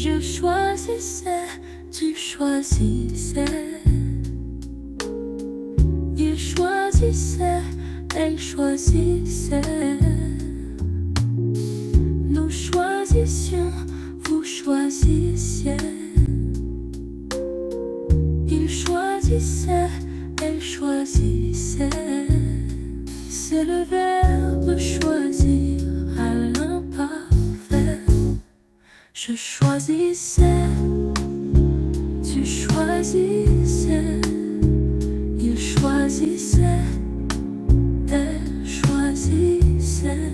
Je choisissais, tu choisissais. Il choisissait, elle choisissait. Nous choisissions, vous choisissiez. Il choisissait, elle choisissait. C'est le verbe choisir à l'imparfait. Je choisissais, tu choisissais. Il choisissait, elle choisissait.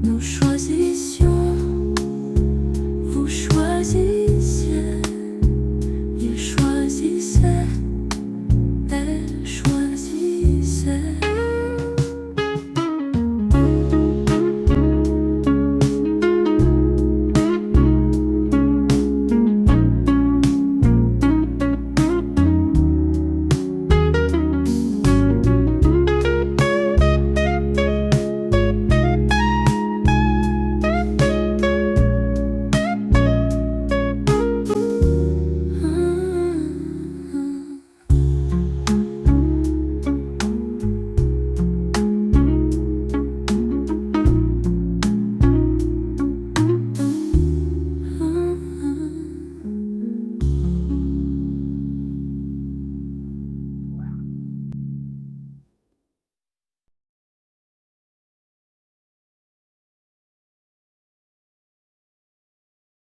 Nous choisissions.